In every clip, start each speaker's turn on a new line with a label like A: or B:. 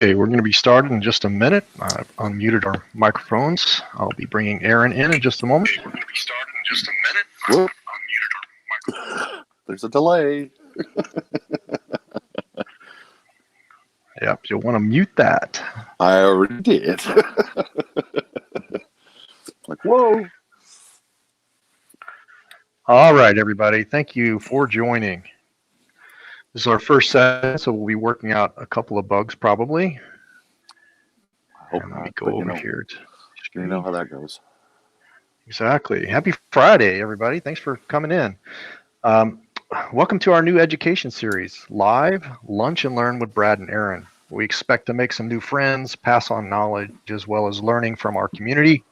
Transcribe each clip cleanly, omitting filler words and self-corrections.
A: Okay, we're going to be starting in just a minute. I've unmuted our microphones. I'll be bringing Aron in just a moment.
B: Okay, we're going to be starting in just a minute. Whoop. Unmuted our microphone. There's a delay.
A: Yep, you'll want to mute that.
B: I already did. Like, whoa.
A: All right, everybody. Thank you for joining. This is our first session, so we'll be working out a couple of bugs probably.
B: I hope
A: and
B: not,
A: let me go over here to
B: you know how that goes.
A: Exactly. Happy Friday, everybody. Thanks for coming in. Welcome to our new education series, Live Lunch and Learn with Brad and Aron. We expect to make some new friends, pass on knowledge, as well as learning from our community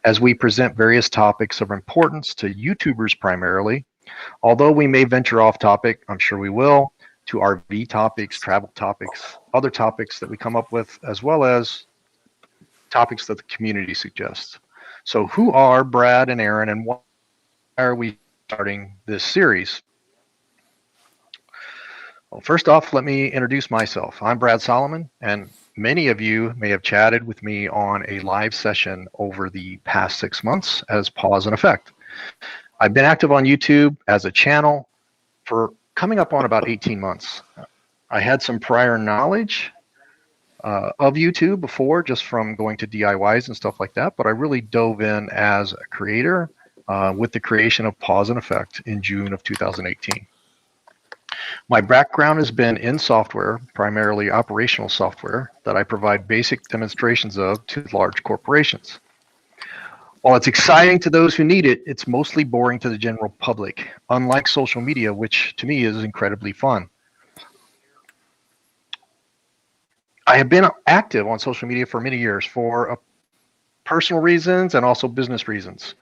A: as we present various topics of importance to YouTubers primarily. Although we may venture off topic, I'm sure we will, to RV topics, travel topics, other topics that we come up with, as well as topics that the community suggests. So who are Brad and Aron, and why are we starting this series? Well, first off, let me introduce myself. I'm Brad Solomon, and many of you may have chatted with me on a live session over the past 6 months as Pause and Effect. I've been active on YouTube as a channel for coming up on about 18 months. I had some prior knowledge of YouTube before, just from going to DIYs and stuff like that, but I really dove in as a creator with the creation of Pause and Effect in June of 2018. My background has been in software, primarily operational software, that I provide basic demonstrations of to large corporations. While it's exciting to those who need it, it's mostly boring to the general public, unlike social media, which to me is incredibly fun. I have been active on social media for many years for personal reasons and also business reasons.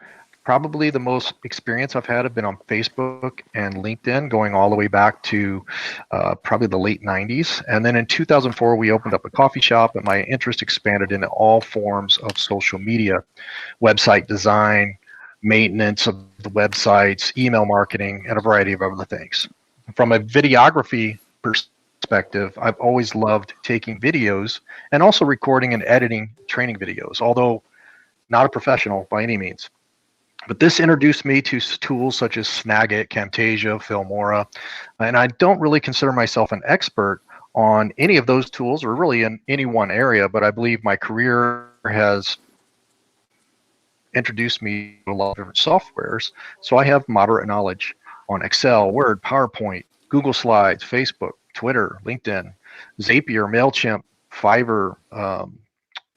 A: Probably the most experience I've had have been on Facebook and LinkedIn, going all the way back to probably the late 90s. And then in 2004, we opened up a coffee shop, and my interest expanded into all forms of social media, website design, maintenance of the websites, email marketing, and a variety of other things. From a videography perspective, I've always loved taking videos and also recording and editing training videos, although not a professional by any means. But this introduced me to tools such as Snagit, Camtasia, Filmora, and I don't really consider myself an expert on any of those tools or really in any one area, but I believe my career has introduced me to a lot of different softwares, so I have moderate knowledge on Excel, Word, PowerPoint, Google Slides, Facebook, Twitter, LinkedIn, Zapier, MailChimp, Fiverr,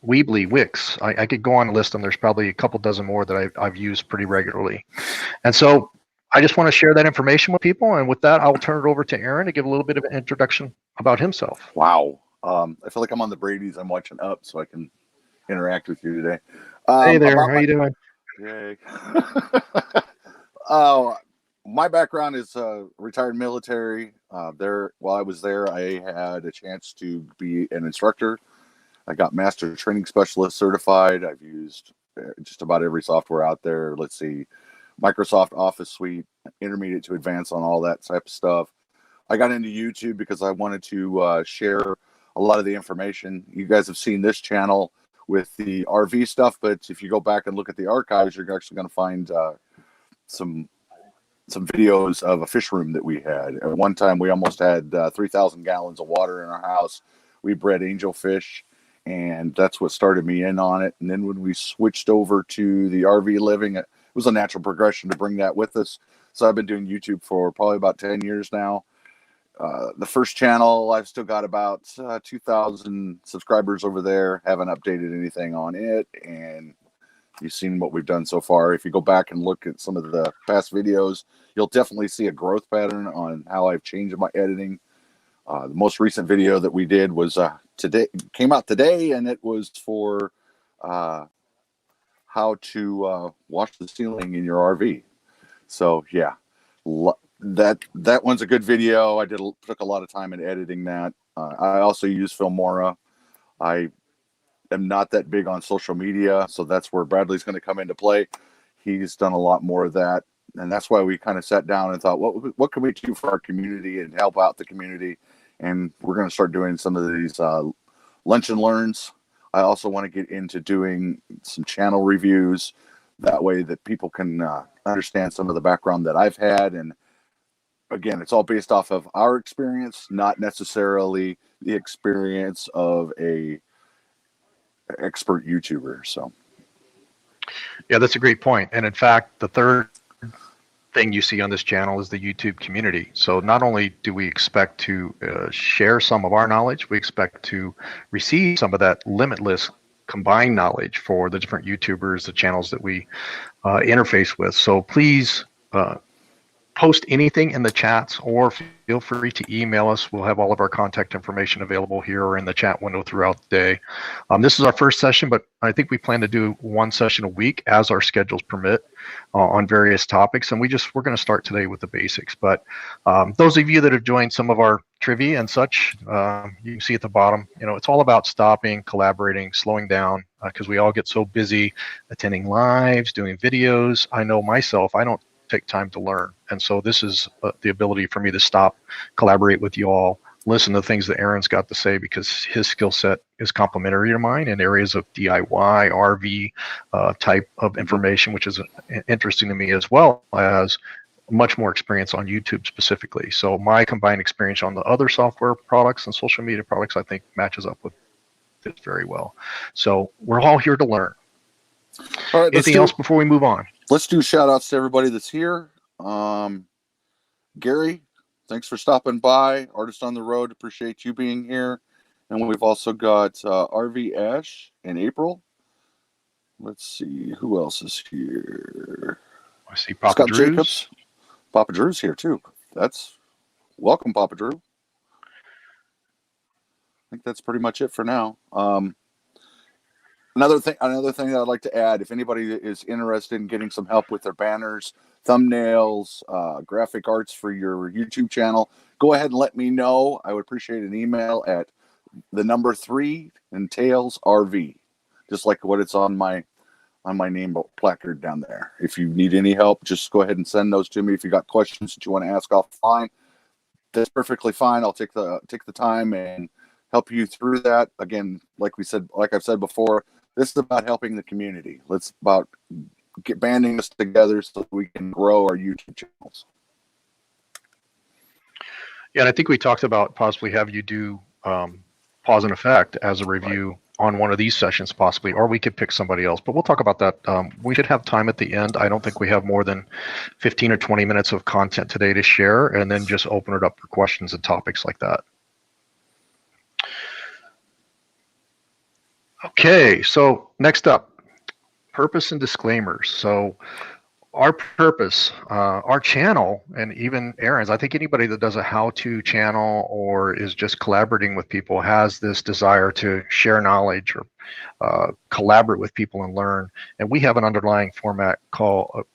A: Weebly, Wix. I could go on and list them. There's probably a couple dozen more that I've used pretty regularly. And so I just want to share that information with people. And with that, I'll turn it over to Aron to give a little bit of an introduction about himself.
B: Wow. I feel like I'm on the Brady's. I'm watching Up so I can interact with you today.
A: Hey there. How you doing?
B: Yay. My background is retired military. While I was there, I had a chance to be an instructor. I got Master Training Specialist certified. I've used just about every software out there. Let's see, Microsoft Office Suite, intermediate to advanced on all that type of stuff. I got into YouTube because I wanted to share a lot of the information. You guys have seen this channel with the RV stuff, but if you go back and look at the archives, you're actually going to find some videos of a fish room that we had. At one time, we almost had 3,000 gallons of water in our house. We bred angelfish. And that's what started me in on it. And then when we switched over to the RV living, it was a natural progression to bring that with us. So I've been doing YouTube for probably about 10 years now. The first channel, I've still got about 2,000 subscribers over there. Haven't updated anything on it. And you've seen what we've done so far. If you go back and look at some of the past videos, you'll definitely see a growth pattern on how I've changed my editing. The most recent video that we did was came out today, and it was for how to wash the ceiling in your RV. So yeah, that one's a good video. I took a lot of time in editing that. I also use Filmora. I am not that big on social media, so that's where Bradley's going to come into play. He's done a lot more of that, and that's why we kind of sat down and thought, what can we do for our community and help out the community? And we're going to start doing some of these lunch and learns. I also want to get into doing some channel reviews. That way that people can understand some of the background that I've had. And again, it's all based off of our experience, not necessarily the experience of a expert YouTuber. So
A: Yeah, that's a great point. And in fact, the third thing you see on this channel is the YouTube community. So not only do we expect to share some of our knowledge, we expect to receive some of that limitless combined knowledge for the different YouTubers, the channels that we interface with. So please post anything in the chats, or feel free to email us. We'll have all of our contact information available here or in the chat window throughout the day. This is our first session, but I think we plan to do one session a week as our schedules permit on various topics. And we're going to start today with the basics. But those of you that have joined some of our trivia and such, you can see at the bottom, it's all about stopping, collaborating, slowing down, because we all get so busy attending lives, doing videos. I know myself, I don't take time to learn. And so this is the ability for me to stop, collaborate with you all, listen to things that Aron's got to say, because his skill set is complementary to mine in areas of DIY, RV type of information, which is interesting to me, as well as much more experience on YouTube specifically. So my combined experience on the other software products and social media products, I think, matches up with this very well. So we're all here to learn.
B: All right,
A: anything else before we move on?
B: Let's do shout outs to everybody that's here. Gary, thanks for stopping by. Artist on the Road, appreciate you being here. And we've also got RV Ash and April. Let's see, who else is here?
A: I see Papa
B: Scott
A: Drew's.
B: Jacobs. Papa Drew's here too. Welcome, Papa Drew. I think that's pretty much it for now. Another thing that I'd like to add, if anybody is interested in getting some help with their banners, thumbnails, graphic arts for your YouTube channel, go ahead and let me know. I would appreciate an email at the number 3 and Tails RV, just like what it's on my name placard down there. If you need any help, just go ahead and send those to me. If you got questions that you want to ask offline, that's perfectly fine. I'll take the time and help you through that. Again, like I've said before, this is about helping the community. It's about banding us together so that we can grow our YouTube channels.
A: Yeah, and I think we talked about possibly have you do pause and effect as a review on one of these sessions possibly, or we could pick somebody else, but we'll talk about that. We should have time at the end. I don't think we have more than 15 or 20 minutes of content today to share, and then just open it up for questions and topics like that. Okay, so next up, purpose and disclaimers. So our purpose, our channel, and even Aron's, I think anybody that does a how-to channel or is just collaborating with people has this desire to share knowledge or collaborate with people and learn. And we have an underlying format called,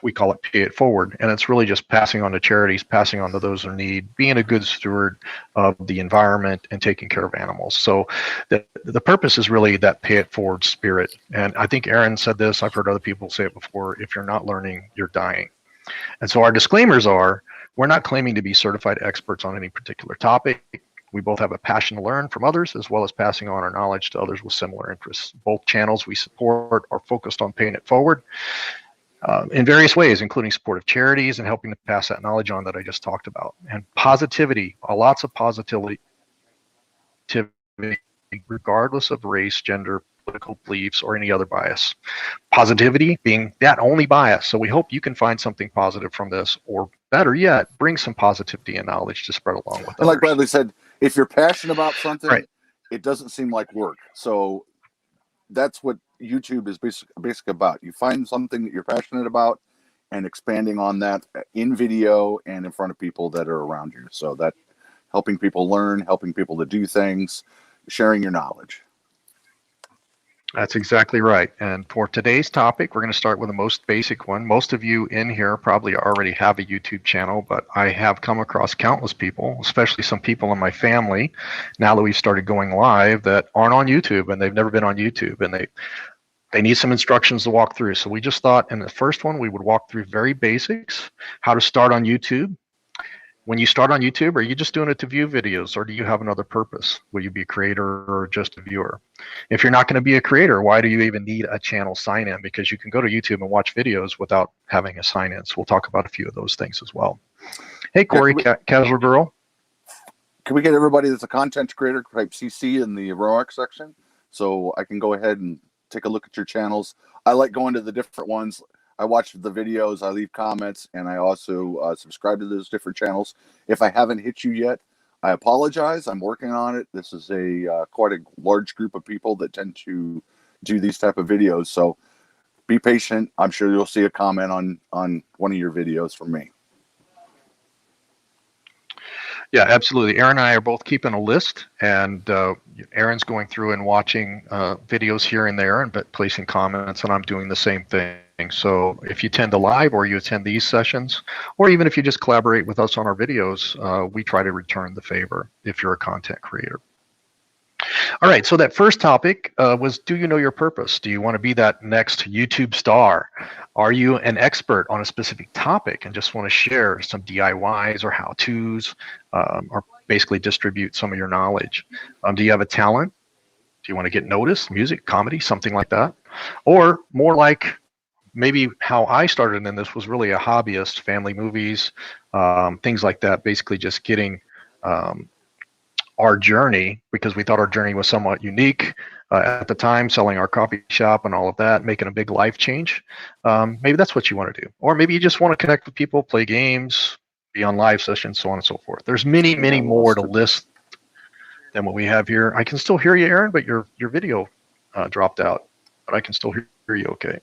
A: we call it Pay It Forward. And it's really just passing on to charities, passing on to those in need, being a good steward of the environment, and taking care of animals. So the purpose is really that Pay It Forward spirit. And I think Aron said this, I've heard other people say it before: if you're not learning, you're dying. And so our disclaimers are, we're not claiming to be certified experts on any particular topic. We both have a passion to learn from others, as well as passing on our knowledge to others with similar interests. Both channels we support are focused on paying it forward in various ways, including support of charities and helping to pass that knowledge on that I just talked about. And positivity, lots of positivity, regardless of race, gender, political beliefs, or any other bias. Positivity being that only bias. So we hope you can find something positive from this, or better yet, bring some positivity and knowlage to spread along with others.
B: And like Bradley said, if you're passionate about something, it doesn't seem like work. So that's what YouTube is basically about. You find something that you're passionate about and expanding on that in video and in front of people that are around you. So that helping people learn, helping people to do things, sharing your knowledge.
A: That's exactly right. And for today's topic, we're going to start with the most basic one. Most of you in here probably already have a YouTube channel, but I have come across countless people, especially some people in my family, now that we've started going live, that aren't on YouTube, and they've never been on YouTube, and they need some instructions to walk through. So we just thought in the first one, we would walk through very basics, how to start on YouTube. when you start on YouTube, are you just doing it to view videos, or do you have another purpose? Will you be a creator or just a viewer? If you're not going to be a creator, why do you even need a channel sign in? Because you can go to YouTube and watch videos without having a sign in. So we'll talk about a few of those things as well. Hey, Corey, Casual Girl.
B: Can we get everybody that's a content creator type CC in the ROAC section so I can go ahead and take a look at your channels? I like going to the different ones. I watch the videos, I leave comments, and I also subscribe to those different channels. If I haven't hit you yet, I apologize. I'm working on it. This is a quite a large group of people that tend to do these type of videos. So be patient. I'm sure you'll see a comment on one of your videos from me.
A: Yeah, absolutely. Aron and I are both keeping a list, and Aron's going through and watching videos here and there, but placing comments, and I'm doing the same thing. So if you attend a live, or you attend these sessions, or even if you just collaborate with us on our videos, we try to return the favor if you're a content creator. All right, so that first topic was, do you know your purpose? Do you want to be that next YouTube star? Are you an expert on a specific topic and just want to share some DIYs or how-tos, or basically distribute some of your knowledge? Do you have a talent? Do you want to get noticed? Music, comedy, something like that? Or more like maybe how I started in this was really a hobbyist, family movies, things like that, basically just getting our journey, because we thought our journey was somewhat unique at the time, selling our coffee shop and all of that, making a big life change. Maybe that's what you want to do. Or maybe you just want to connect with people, play games, be on live sessions, so on and so forth. There's many, many more to list than what we have here. I can still hear you, Aron, but your video dropped out, but I can still hear you okay.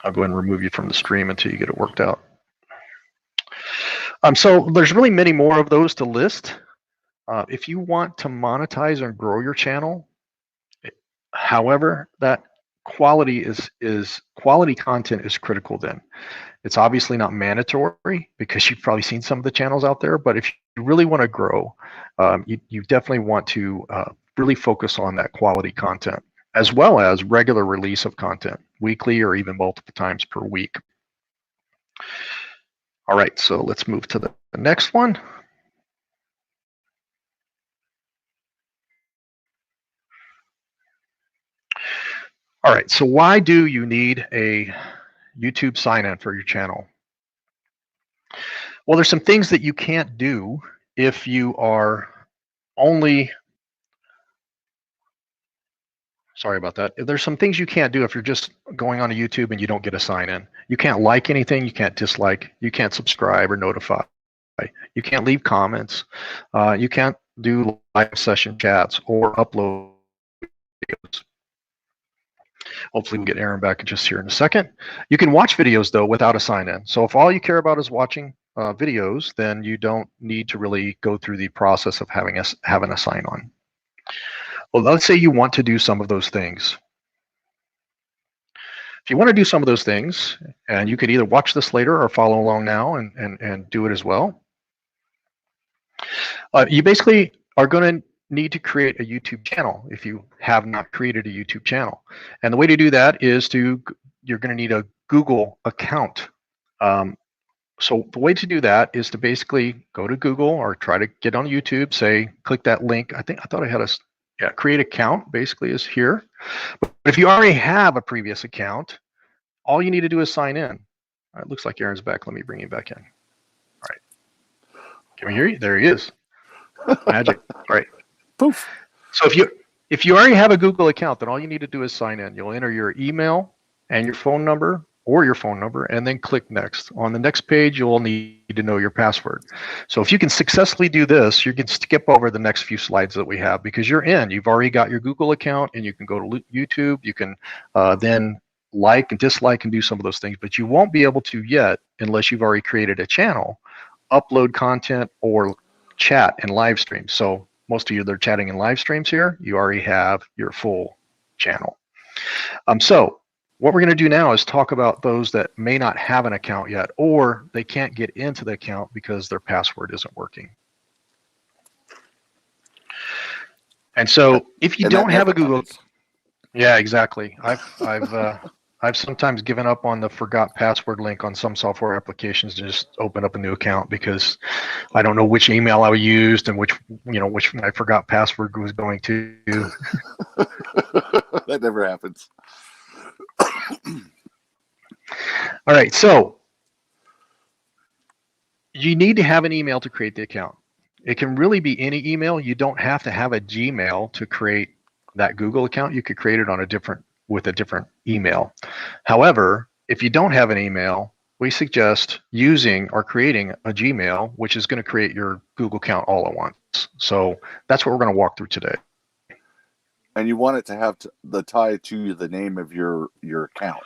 A: I'll go ahead and remove you from the stream until you get it worked out. So there's really many more of those to list. If you want to monetize and grow your channel, however, that quality content is critical then. It's obviously not mandatory, because you've probably seen some of the channels out there, but if you really want to grow, you definitely want to really focus on that quality content, as well as regular release of content, weekly or even multiple times per week. All right, so let's move to the next one. All right, so why do you need a YouTube sign-in for your channel? Well, there's some things that you can't do if you are only, sorry about that. There's some things you can't do if you're just going on a YouTube and you don't get a sign-in. You can't like anything, you can't dislike, you can't subscribe or notify. You can't leave comments. You can't do live session chats or upload videos. Hopefully we'll get Aron back just here in a second. You can watch videos though without a sign-in. So if all you care about is watching videos, then you don't need to really go through the process of having a sign-on. Well, let's say you want to do some of those things. If you want to do some of those things, and you could either watch this later or follow along now and do it as well. You basically are going to need to create a YouTube channel if you have not created a YouTube channel. And the way to do that is you're going to need a Google account. So the way to do that is to basically go to Google or try to get on YouTube, click that link. I thought I had create account basically is here. But if you already have a previous account, all you need to do is sign in. All right, looks like Aron's back. Let me bring him back in. All right. Can we hear you? There he is. Magic. All right.
B: Poof.
A: So if you already have a Google account, then all you need to do is sign in. You'll enter your email and your phone number, and then click next. On the next page, you'll need to know your password. So if you can successfully do this, you can skip over the next few slides that we have, because you're in. You've already got your Google account, and you can go to YouTube. You can then like and dislike and do some of those things, but you won't be able to yet unless you've already created a channel, upload content, or chat and live stream. So most of you that are chatting in live streams here, you already have your full channel. So what we're going to do now is talk about those that may not have an account yet, or they can't get into the account because their password isn't working. And so if you don't have a Google, yeah, exactly. I've I've sometimes given up on the forgot password link on some software applications to just open up a new account because I don't know which email I used and which my forgot password was going to.
B: That never happens.
A: All right, so you need to have an email to create the account. It can really be any email. You don't have to have a Gmail to create that Google account. You could create it with a different email. However, if you don't have an email, we suggest using or creating a Gmail, which is going to create your Google account all at once. So that's what we're going to walk through today.
B: And you want it to have the tie to the name of your account.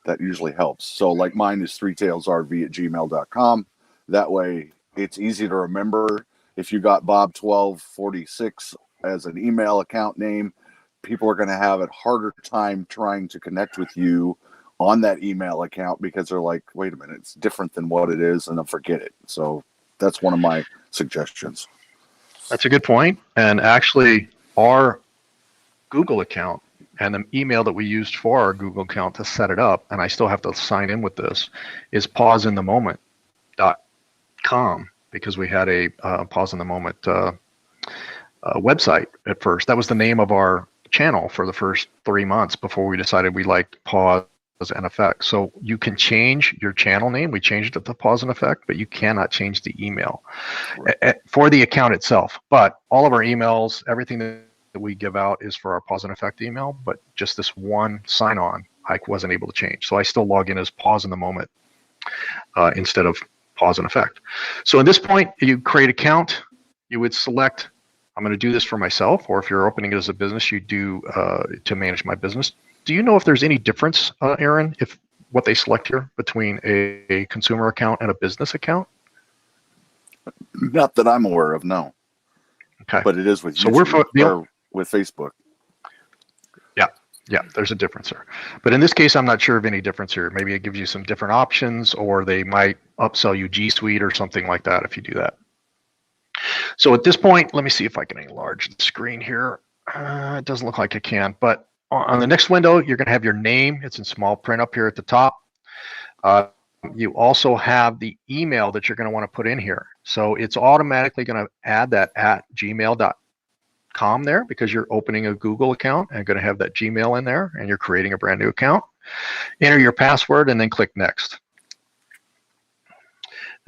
B: That usually helps. So like mine is 3tailsrv@gmail.com. That way it's easy to remember. If you got Bob1246 as an email account name, people are going to have a harder time trying to connect with you on that email account because they're like, wait a minute, it's different than what it is, and they'll forget it. So that's one of my suggestions.
A: That's a good point. And actually, our Google account and the email that we used for our Google account to set it up, and I still have to sign in with this, is pauseinthemoment.com because we had a Pause in the Moment website at first. That was the name of our channel for the first 3 months before we decided we liked Pause and Effect. So you can change your channel name. We changed it to Pause and Effect, but you cannot change the email for the account itself. But all of our emails, everything that we give out is for our Pause and Effect email, but just this one sign-on I wasn't able to change. So I still log in as Pause in the Moment instead of Pause and Effect. So at this point, you create an account, you would select, I'm going to do this for myself, or if you're opening it as a business, you do to manage my business. Do you know if there's any difference, Aaron, if what they select here between a consumer account and a business account?
B: Not that I'm aware of, no.
A: Okay.
B: But it is with
A: so
B: YouTube or with Facebook.
A: Yeah, there's a difference there. But in this case, I'm not sure of any difference here. Maybe it gives you some different options, or they might upsell you G Suite or something like that if you do that. So at this point, let me see if I can enlarge the screen here. It doesn't look like I can, but on the next window, you're going to have your name. It's in small print up here at the top. You also have the email that you're going to want to put in here. So it's automatically going to add that at gmail.com there because you're opening a Google account and going to have that Gmail in there, and you're creating a brand new account. Enter your password and then click next.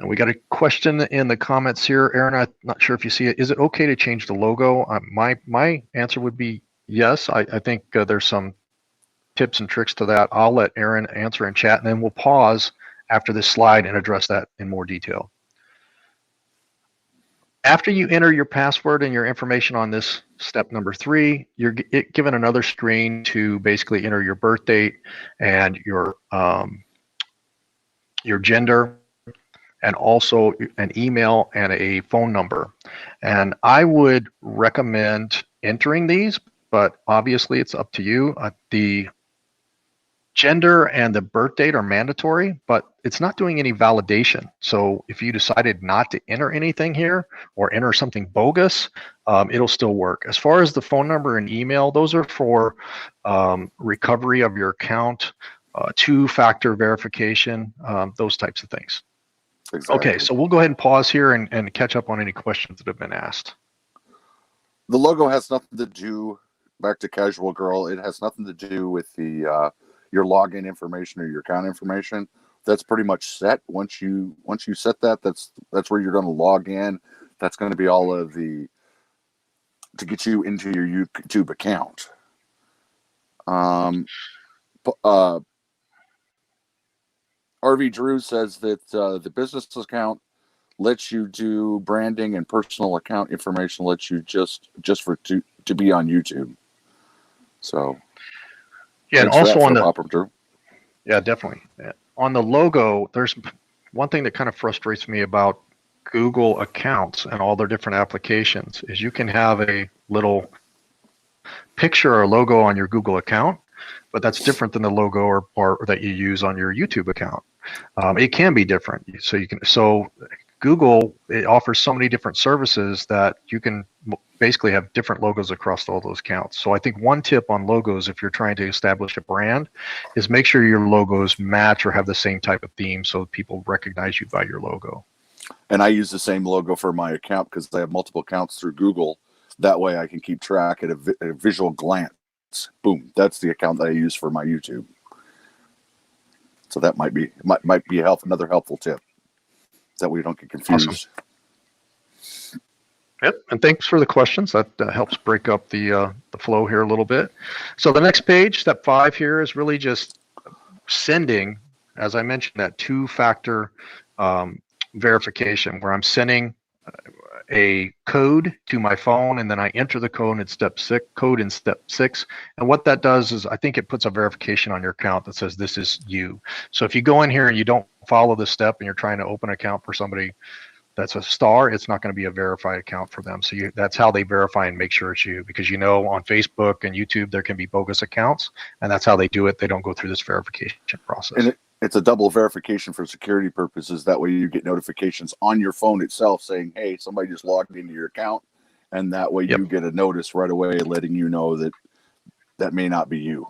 A: And we got a question in the comments here. Aaron, I'm not sure if you see it. Is it okay to change the logo? My answer would be yes. I think there's some tips and tricks to that. I'll let Aaron answer in chat, and then we'll pause after this slide and address that in more detail. After you enter your password and your information on this step number 3, you're given another screen to basically enter your birth date and your gender, and also an email and a phone number. And I would recommend entering these, but obviously it's up to you. The gender and the birth date are mandatory, but it's not doing any validation. So if you decided not to enter anything here or enter something bogus, it'll still work. As far as the phone number and email, those are for recovery of your account, two-factor verification, those types of things. Exactly. Okay, so we'll go ahead and pause here and catch up on any questions that have been asked.
B: The logo has nothing to do, back to Casual Girl, it has nothing to do with the your login information or your account information. That's pretty much set. Once you set that, that's where you're going to log in. That's going to be all of the to get you into your YouTube account. RV Drew says that the business account lets you do branding, and personal account information lets you just for to be on YouTube. So
A: yeah, and also on the
B: Drew.
A: Yeah, definitely. On the logo, there's one thing that kind of frustrates me about Google accounts and all their different applications is you can have a little picture or logo on your Google account, but that's different than the logo or that you use on your YouTube account. It can be different. So Google, it offers so many different services that you can basically have different logos across all those accounts. So I think one tip on logos, if you're trying to establish a brand, is make sure your logos match or have the same type of theme so people recognize you by your logo.
B: And I use the same logo for my account because I have multiple accounts through Google. That way I can keep track at a visual glance. Boom, that's the account that I use for my YouTube. So that might be another helpful tip, that we don't get confused.
A: Awesome. Yep, and thanks for the questions. That helps break up the flow here a little bit. So the next page, step 5 here, is really just sending, as I mentioned, that two-factor verification, where I'm sending a code to my phone, and then I enter the code in step 6. And what that does is, I think it puts a verification on your account that says this is you. So if you go in here and you don't follow this step and you're trying to open an account for somebody that's a star, it's not going to be a verified account for them. So that's how they verify and make sure it's you, because on Facebook and YouTube there can be bogus accounts, and that's how they do it. They don't go through this verification process.
B: And it's a double verification for security purposes. That way you get notifications on your phone itself saying, hey, somebody just logged into your account, and that way you get a notice right away letting you know that that may not be you.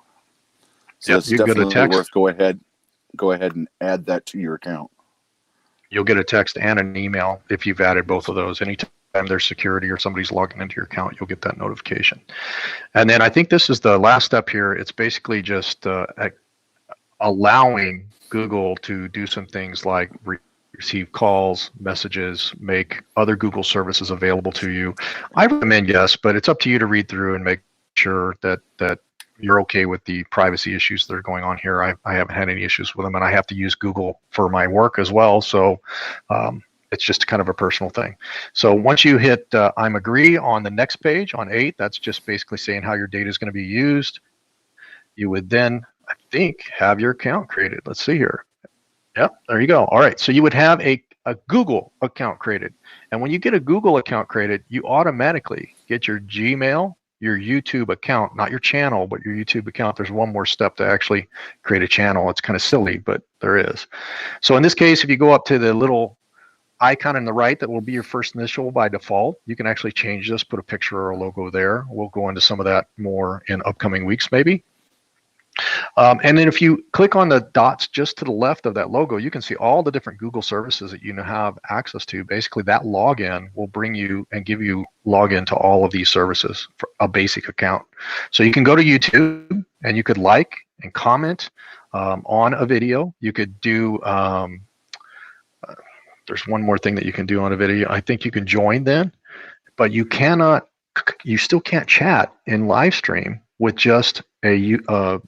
B: So it's definitely worth go ahead and add that to your account.
A: You'll get a text and an email if you've added both of those. Anytime there's security or somebody's logging into your account, you'll get that notification. And then I think this is the last step here. It's basically just allowing Google to do some things like receive calls, messages, make other Google services available to you. I recommend yes, but it's up to you to read through and make sure that you're okay with the privacy issues that are going on here. I haven't had any issues with them, and I have to use Google for my work as well. So it's just kind of a personal thing. So once you hit I'm agree on the next page on 8, that's just basically saying how your data is going to be used. You would then, I think, have your account created. Let's see here. Yep, there you go. All right, so you would have a Google account created. And when you get a Google account created, you automatically get your Gmail, your YouTube account, not your channel, but your YouTube account. There's one more step to actually create a channel. It's kind of silly, but there is. So in this case, if you go up to the little icon on the right, that will be your first initial by default. You can actually change this, put a picture or a logo there. We'll go into some of that more in upcoming weeks, maybe. And then if you click on the dots just to the left of that logo, you can see all the different Google services that you now have access to. Basically, that login will bring you and give you login to all of these services for a basic account. So you can go to YouTube and you could like and comment on a video. You could do, there's one more thing that you can do on a video. I think you can join then, but you still can't chat in live stream with just a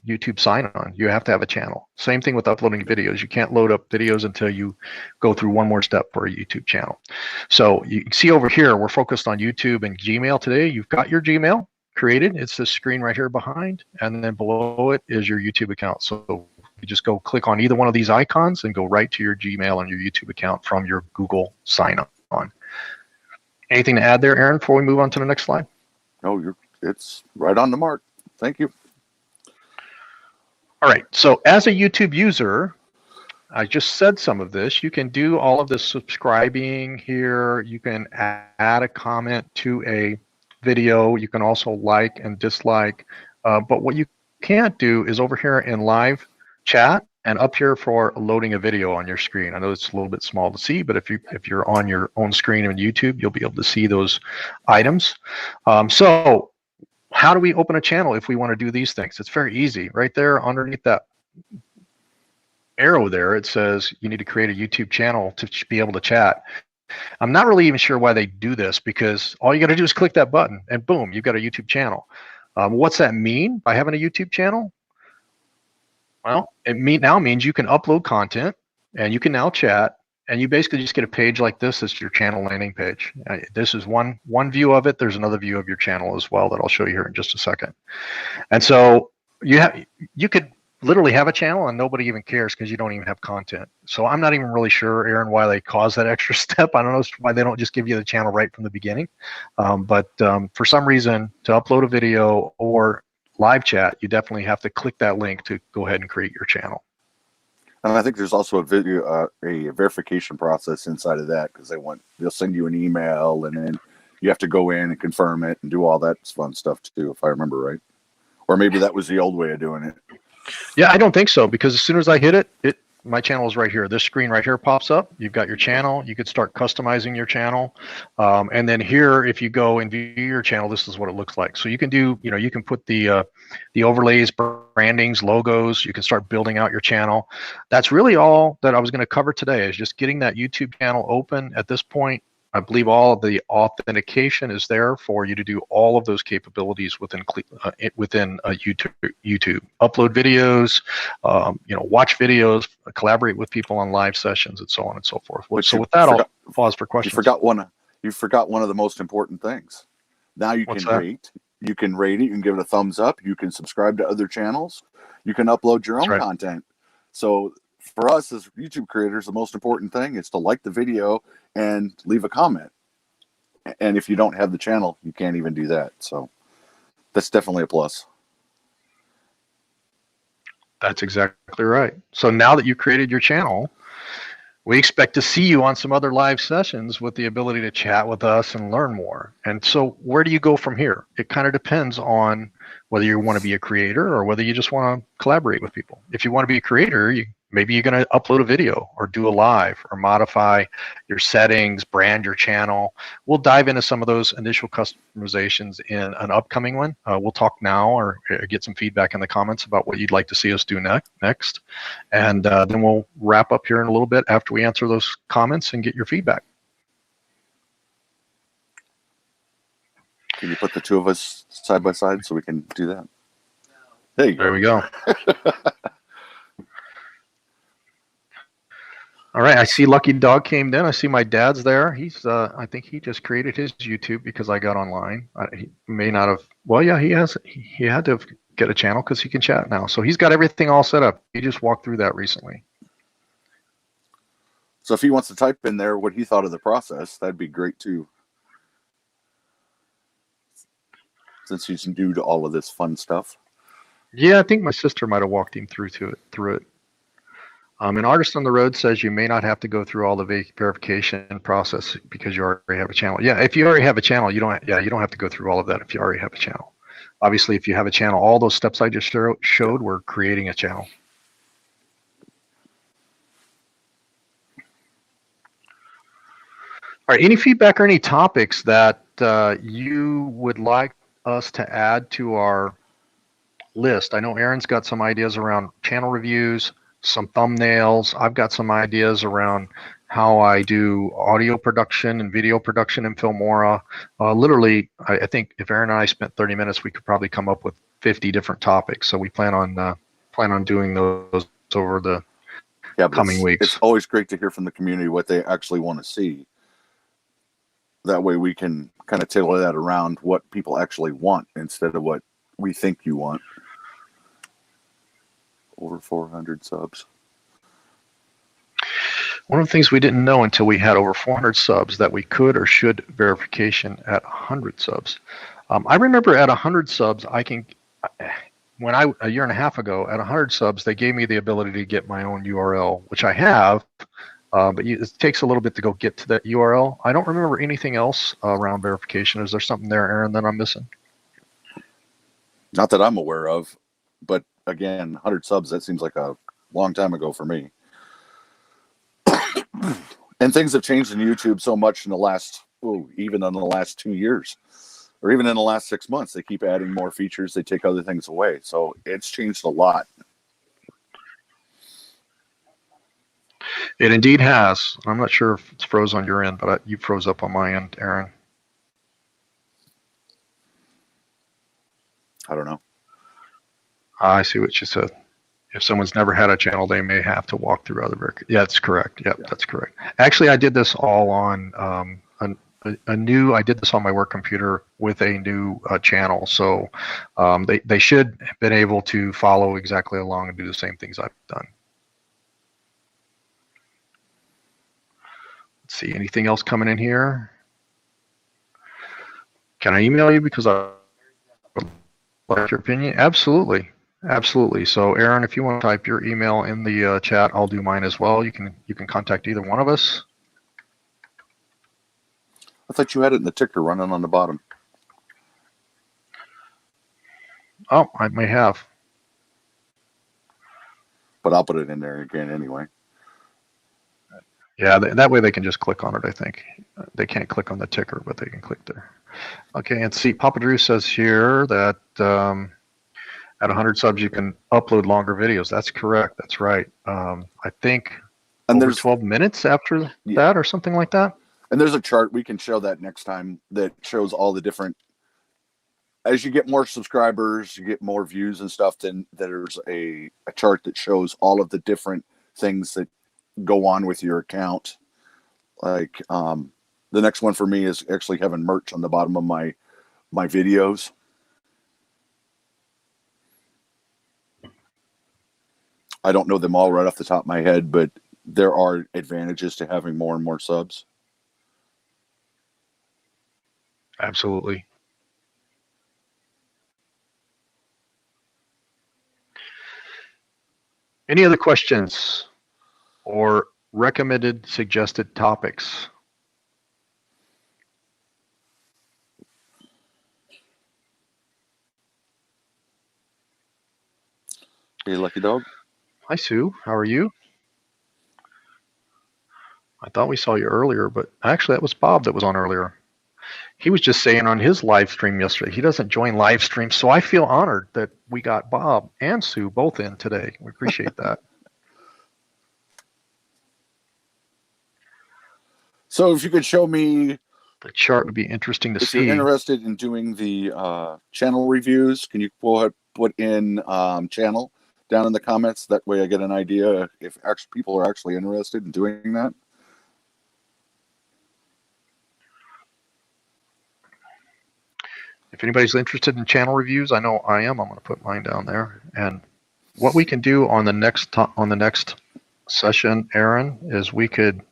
A: YouTube sign-on. You have to have a channel. Same thing with uploading videos. You can't load up videos until you go through one more step for a YouTube channel. So you can see over here, we're focused on YouTube and Gmail today. You've got your Gmail created. It's this screen right here behind, and then below it is your YouTube account. So you just go click on either one of these icons and go right to your Gmail and your YouTube account from your Google sign-on. Anything to add there, Aaron, before we move on to the next slide?
B: No, it's right on the mark. Thank you.
A: All right, so as a YouTube user, I just said some of this. You can do all of this subscribing here. You can add a comment to a video. You can also like and dislike. But what you can't do is over here in live chat and up here for loading a video on your screen. I know it's a little bit small to see, but if you're on your own screen on YouTube, you'll be able to see those items. So how do we open a channel if we want to do these things? It's very easy. Right there underneath that arrow there, it says you need to create a YouTube channel to be able to chat. I'm not really even sure why they do this, because all you got to do is click that button and boom, you've got a YouTube channel. What's that mean by having a YouTube channel? Well, it now means you can upload content and you can now chat, and you basically just get a page like this as your channel landing page. This is one view of it. There's another view of your channel as well that I'll show you here in just a second. And so you could literally have a channel and nobody even cares because you don't even have content. So I'm not even really sure, Aaron, why they caused that extra step. I don't know why they don't just give you the channel right from the beginning. But for some reason, to upload a video or live chat, you definitely have to click that link to go ahead and create your channel.
B: And I think there's also a verification process inside of that, because they'll send you an email, and then you have to go in and confirm it and do all that fun stuff too, if I remember right. Or maybe that was the old way of doing it.
A: Yeah, I don't think so, because as soon as I hit it, my channel is right here. This screen right here pops up. You've got your channel. You could start customizing your channel. And then here, if you go and view your channel, this is what it looks like. So you can do, you can put the overlays, brandings, logos. You can start building out your channel. That's really all that I was going to cover today, is just getting that YouTube channel open. At this point, I believe all of the authentication is there for you to do all of those capabilities within YouTube. Upload videos, watch videos, collaborate with people on live sessions, and so on and so forth. So with that, I'll pause for questions.
B: You forgot one of the most important things. Now you can rate. You can rate it. You can give it a thumbs up. You can subscribe to other channels. You can upload your own content. So for us as YouTube creators, the most important thing is to like the video and leave a comment. And if you don't have the channel, you can't even do that. So that's definitely a plus.
A: That's exactly right. So now that you created your channel, we expect to see you on some other live sessions with the ability to chat with us and learn more. And so where do you go from here? It kind of depends on whether you want to be a creator or whether you just want to collaborate with people. If you want to be a creator, maybe you're going to upload a video or do a live or modify your settings, brand your channel. We'll dive into some of those initial customizations in an upcoming one. We'll talk now or get some feedback in the comments about what you'd like to see us do next. And then we'll wrap up here in a little bit after we answer those comments and get your feedback.
B: Can you put the two of us side by side so we can do that?
A: There we go. All right, I see Lucky Dog came in. I see my dad's there. He's, I think he just created his YouTube because I got online. He may not have. Well, yeah, he has. He had to get a channel because he can chat now. So he's got everything all set up. He just walked through that recently.
B: So if he wants to type in there what he thought of the process, that'd be great too. Since he's new to all of this fun stuff.
A: Yeah, I think my sister might have walked him through it. An artist on the road says you may not have to go through all the verification process because you already have a channel. Yeah, if you already have a channel, you don't have to go through all of that if you already have a channel. Obviously, if you have a channel, all those steps I just showed were creating a channel. All right, any feedback or any topics that you would like us to add to our list? I know Aaron's got some ideas around channel reviews, some thumbnails. I've got some ideas around how I do audio production and video production in Filmora. Literally, I think if Aaron and I spent 30 minutes, we could probably come up with 50 different topics. So we plan on doing those over the coming weeks.
B: It's always great to hear from the community what they actually want to see. That way we can kind of tailor that around what people actually want instead of what we think you want. Over 400 subs.
A: One of the things we didn't know until we had over 400 subs that we could or should verification at 100 subs. I remember at 100 subs, a year and a half ago, at 100 subs, they gave me the ability to get my own URL, which I have. But it takes a little bit to go get to that URL. I don't remember anything else around verification. Is there something there, Aaron, that I'm missing?
B: Not that I'm aware of, but again, 100 subs, that seems like a long time ago for me. And things have changed in YouTube so much in the last, even in the last 2 years, or even in the last 6 months. They keep adding more features. They take other things away. So it's changed a lot.
A: It indeed has. I'm not sure if it's froze on your end, but you froze up on my end, Aaron.
B: I don't know.
A: I see what you said. If someone's never had a channel, they may have to walk through other verification. Yeah, that's correct. Yep, yeah, that's correct. Actually, I did this all on I did this on my work computer with a new channel. So they should have been able to follow exactly along and do the same things I've done. Let's see, anything else coming in here? Can I email you because I would like your opinion? Absolutely. Absolutely. So, Aaron, if you want to type your email in the chat, I'll do mine as well. You can contact either one of us.
B: I thought you had it in the ticker running on the bottom.
A: Oh, I may have.
B: But I'll put it in there again anyway.
A: Yeah, that way they can just click on it, I think. They can't click on the ticker, but they can click there. Okay, and see, Papa Drew says here that at 100 subs you can upload longer videos. That's correct. That's right. I think
B: And
A: over 12 minutes after that or something like that.
B: And there's a chart, we can show that next time, that shows all the different, as you get more subscribers, you get more views and stuff, then there's a chart that shows all of the different things that go on with your account. Like the next one for me is actually having merch on the bottom of my videos. I don't know them all right off the top of my head, but there are advantages to having more and more subs.
A: Absolutely. Any other questions or recommended suggested topics?
B: Hey, Lucky Dog.
A: Hi, Sue. How are you? I thought we saw you earlier, but actually that was Bob that was on earlier. He was just saying on his live stream yesterday, he doesn't join live streams, so I feel honored that we got Bob and Sue both in today. We appreciate that.
B: So if you could show me
A: the chart, would be interesting to see.
B: If you're interested in doing the channel reviews, can you put in channel down in the comments? That way I get an idea if people are actually interested in doing that.
A: If anybody's interested in channel reviews, I know I am. I'm going to put mine down there. And what we can do on the next session, Aaron, is we could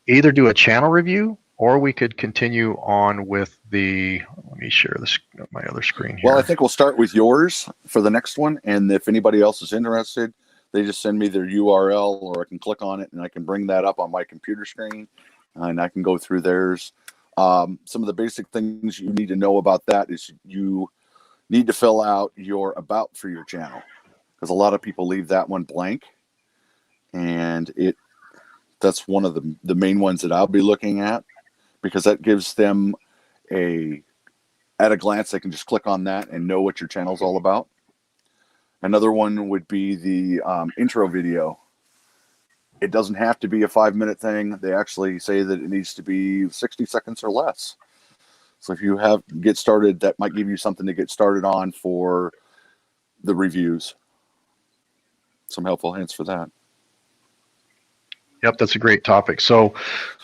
A: either do a channel review or we could continue on with the. Let me share this my other screen here.
B: Well, I think we'll start with yours for the next one, and if anybody else is interested, they just send me their URL, or I can click on it and I can bring that up on my computer screen, and I can go through theirs. Some of the basic things you need to know about that is you need to fill out your about for your channel, because a lot of people leave that one blank, and that's one of the main ones that I'll be looking at, because that gives them at a glance, they can just click on that and know what your channel's all about. Another one would be the intro video. It doesn't have to be a 5-minute thing. They actually say that it needs to be 60 seconds or less. So if you get started, that might give you something to get started on for the reviews. Some helpful hints for that.
A: Yep, that's a great topic. So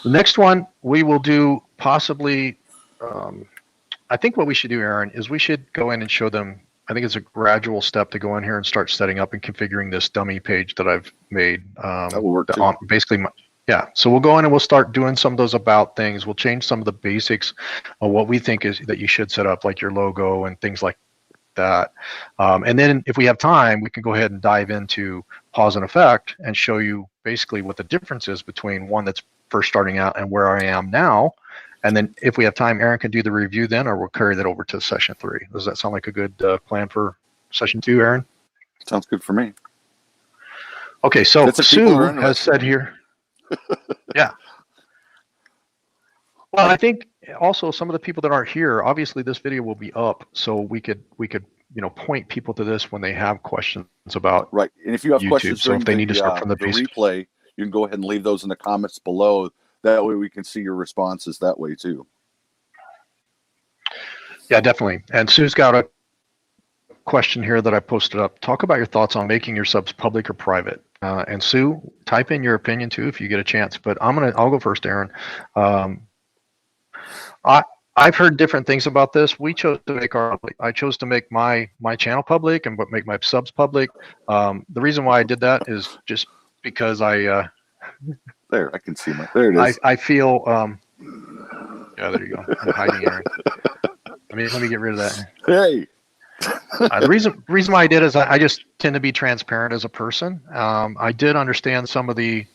A: the next one we will do possibly, I think what we should do, Aaron, is we should go in and show them. I think it's a gradual step to go in here and start setting up and configuring this dummy page that I've made.
B: That will work too.
A: Basically, yeah. So we'll go in and we'll start doing some of those about things. We'll change some of the basics of what we think is that you should set up, like your logo and things like that. And then if we have time, we can go ahead and dive into pause and effect and show you basically what the difference is between one that's first starting out and where I am now. And then if we have time, Aaron can do the review then, or we'll carry that over to session 3. Does that sound like a good plan for session 2, Aaron?
B: Sounds good for me.
A: Okay, so Sue has said here. Yeah. Well, I think also some of the people that aren't here, obviously this video will be up, so we could point people to this when they have questions about
B: right. And if you have
A: YouTube.
B: questions,
A: so if they need to start from the
B: replay, you can go ahead and leave those in the comments below. That way we can see your responses that way too.
A: Yeah, definitely. And Sue's got a question here that I posted up. Talk about your thoughts on making your subs public or private. And Sue, type in your opinion too if you get a chance. But I'll go first, Aaron. I've heard different things about this. We chose to make I chose to make my channel public and make my subs public. The reason why I did that is just because
B: there, I can see there it is.
A: I feel yeah, there you go. I'm hiding, Aaron. Let me get rid of that.
B: Hey,
A: The reason why I did is I just tend to be transparent as a person. I did understand some of the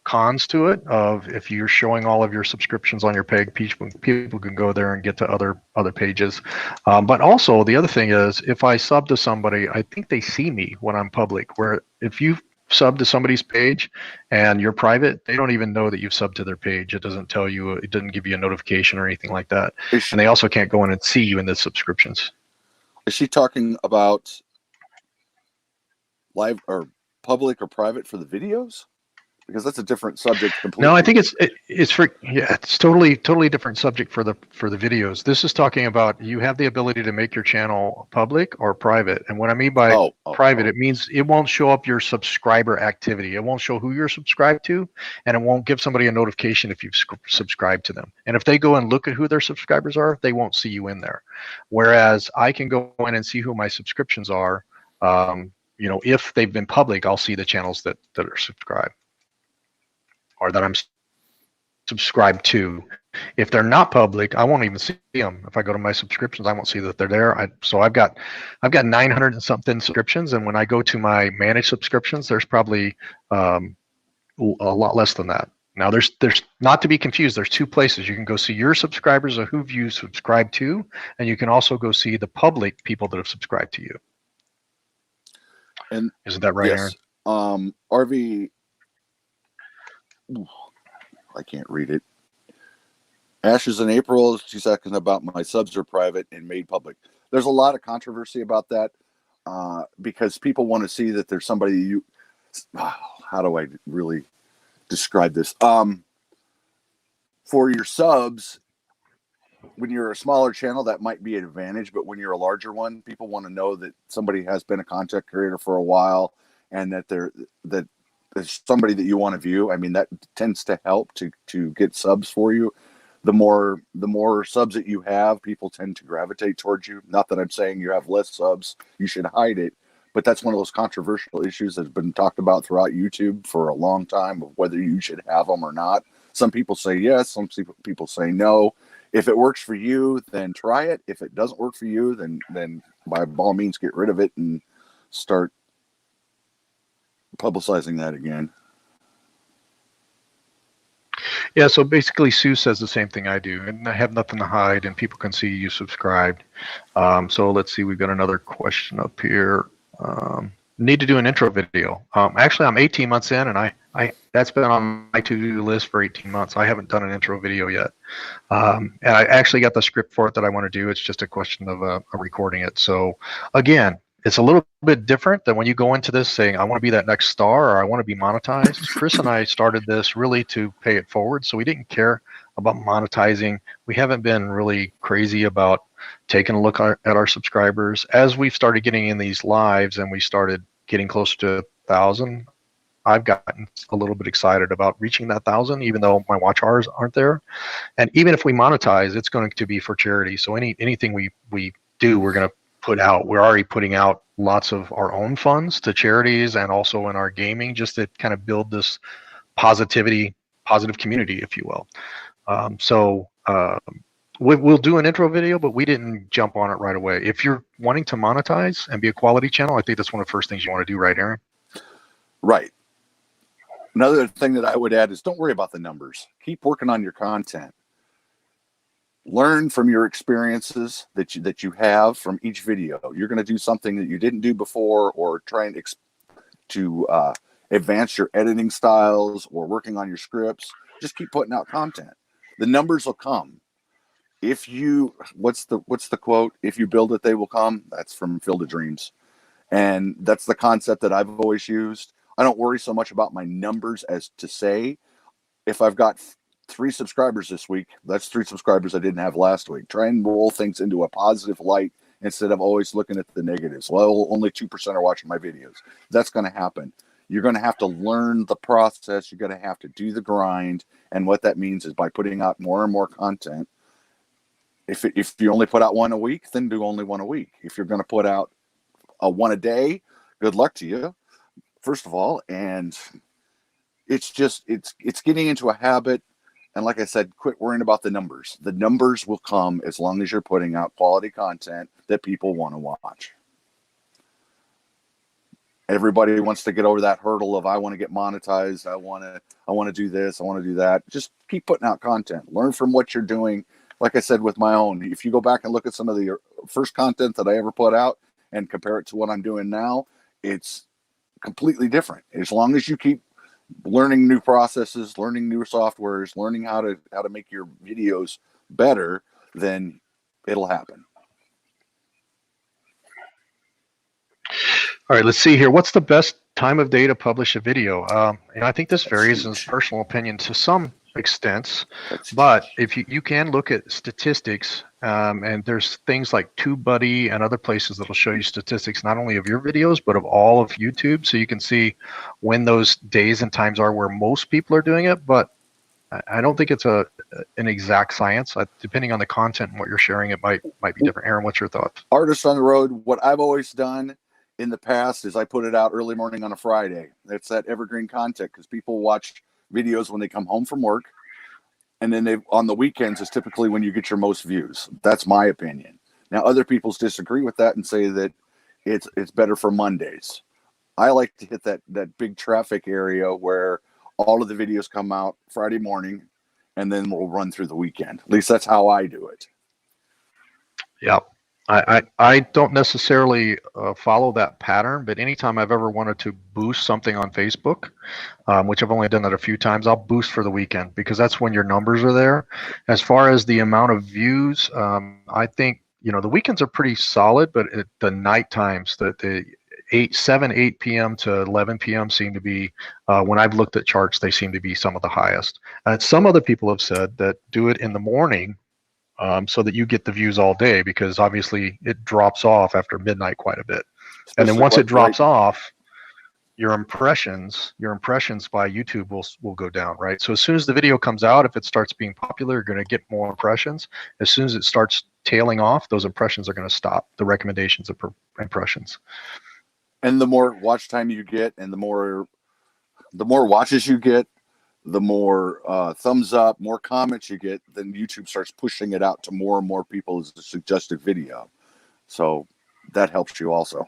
A: cons to it of if you're showing all of your subscriptions on your page, people can go there and get to other pages. But also the other thing is if I sub to somebody, I think they see me when I'm public. Where if you sub to somebody's page and you're private, they don't even know that you've subbed to their page. It doesn't tell you, it doesn't give you a notification or anything like that. And they also can't go in and see you in the subscriptions.
B: Is she talking about live or public or private for the videos? Because that's a different subject completely.
A: No, I think it's totally different subject for the videos. This is talking about you have the ability to make your channel public or private. And what I mean by private, it means it won't show up your subscriber activity. It won't show who you're subscribed to, and it won't give somebody a notification if you've subscribed to them. And if they go and look at who their subscribers are, they won't see you in there. Whereas I can go in and see who my subscriptions are. If they've been public, I'll see the channels that are subscribed, or that I'm subscribed to. If they're not public, I won't even see them. If I go to my subscriptions, I won't see that they're there. So I've got 900 and something subscriptions, and when I go to my managed subscriptions, there's probably a lot less than that. Now there's not to be confused. There's two places you can go see your subscribers or who you subscribe to, and you can also go see the public people that have subscribed to you.
B: And
A: isn't that right,
B: yes, Aaron? RV. I can't read it. Ashes in April, she's asking about my subs are private and made public. There's a lot of controversy about that because people want to see that there's somebody how do I really describe this? For your subs, when you're a smaller channel, that might be an advantage, but when you're a larger one, people want to know that somebody has been a content creator for a while and that there's somebody that you want to view. I mean, that tends to help to get subs for you. The more subs that you have, people tend to gravitate towards you. Not that I'm saying you have less subs, you should hide it, but that's one of those controversial issues that's been talked about throughout YouTube for a long time of whether you should have them or not. Some people say yes, some people say no. If it works for you, then try it. If it doesn't work for you, then by all means get rid of it and start publicizing that again.
A: Yeah, so basically Sue says the same thing I do, and I have nothing to hide, and people can see you subscribed. So let's see, we've got another question up here. Need to do an intro video. Actually, I'm 18 months in, and I that's been on my to-do list for 18 months. I haven't done an intro video yet, and I actually got the script for it that I want to do. It's just a question of recording it. So again, it's a little bit different than when you go into this saying, I want to be that next star or I want to be monetized. Chris and I started this really to pay it forward. So we didn't care about monetizing. We haven't been really crazy about taking a look at our subscribers. As we've started getting in these lives and we started getting closer to 1,000, I've gotten a little bit excited about reaching that 1,000, even though my watch hours aren't there. And even if we monetize, it's going to be for charity. So anything we do, we're going to put out. We're already putting out lots of our own funds to charities and also in our gaming, just to kind of build this positive community, if you will. We'll do an intro video, but we didn't jump on it right away. If you're wanting to monetize and be a quality channel, I think that's one of the first things you want to do, right, Aaron?
B: Right. Another thing that I would add is don't worry about the numbers. Keep working on your content. Learn from your experiences that you have from each video. You're going to do something that you didn't do before, or trying to advance your editing styles or working on your scripts. Just keep putting out content. The numbers will come. If you, what's the quote? If you build it, they will come. That's from Field of Dreams. And that's the concept that I've always used. I don't worry so much about my numbers as to say, if I've got 3 subscribers this week, that's 3 subscribers I didn't have last week. Try and roll things into a positive light instead of always looking at the negatives. Well, only 2% are watching my videos. That's going to happen. You're going to have to learn the process. You're going to have to do the grind. And what that means is by putting out more and more content. If you only put out one a week, then do only one a week. If you're going to put out one a day, good luck to you, first of all. And it's getting into a habit. And like I said, quit worrying about the numbers. The numbers will come as long as you're putting out quality content that people want to watch. Everybody wants to get over that hurdle of, I want to get monetized. I want to do this. I want to do that. Just keep putting out content. Learn from what you're doing. Like I said, with my own, if you go back and look at some of the first content that I ever put out and compare it to what I'm doing now, it's completely different. As long as you keep learning new processes, learning new softwares, learning how to make your videos better, then it'll happen.
A: All right, let's see here. What's the best time of day to publish a video? And I think this varies in personal opinion to some extent, but if you can look at statistics, and there's things like TubeBuddy and other places that will show you statistics not only of your videos but of all of YouTube, so you can see when those days and times are where most people are doing it. But I don't think it's an exact science. Depending on the content and what you're sharing, it might be different. Aaron, what's your thoughts?
B: Artists on the road, what I've always done in the past is I put it out early morning on a Friday. That's that evergreen content, because people watch videos when they come home from work, and then on the weekends is typically when you get your most views. That's my opinion. Now, other people disagree with that and say that it's better for Mondays. I like to hit that big traffic area where all of the videos come out Friday morning, and then we'll run through the weekend. At least that's how I do it.
A: Yeah. I don't necessarily follow that pattern, but anytime I've ever wanted to boost something on Facebook, which I've only done that a few times, I'll boost for the weekend because that's when your numbers are there. As far as the amount of views, I think, the weekends are pretty solid, but at the night times, the 8 p.m. to 11 p.m. seem to be, when I've looked at charts, they seem to be some of the highest. Some other people have said that do it in the morning, so that you get the views all day, because obviously it drops off after midnight quite a bit. And then once it drops off, your impressions by YouTube will go down, right? So as soon as the video comes out, if it starts being popular, you're going to get more impressions. As soon as it starts tailing off, those impressions are going to stop, the recommendations of impressions.
B: And the more watch time you get, and the more watches you get, the more thumbs up, more comments you get, then YouTube starts pushing it out to more and more people as a suggested video. So that helps you also.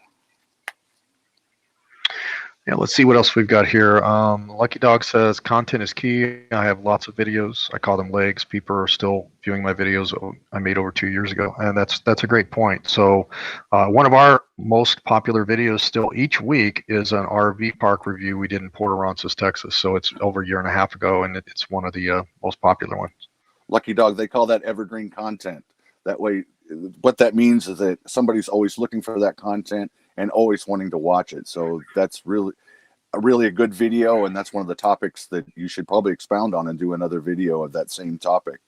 A: Yeah, let's see what else we've got here. Lucky Dog says content is key. I have lots of videos. I call them legs. People are still viewing my videos I made over 2 years ago, and that's a great point. So one of our most popular videos still each week is an RV park review we did in Port Aransas, Texas. So it's over a year and a half ago, and it's one of the most popular ones.
B: Lucky Dog, they call that evergreen content. That way, what that means is that somebody's always looking for that content and always wanting to watch it. So that's really a good video, and that's one of the topics that you should probably expound on and do another video of that same topic.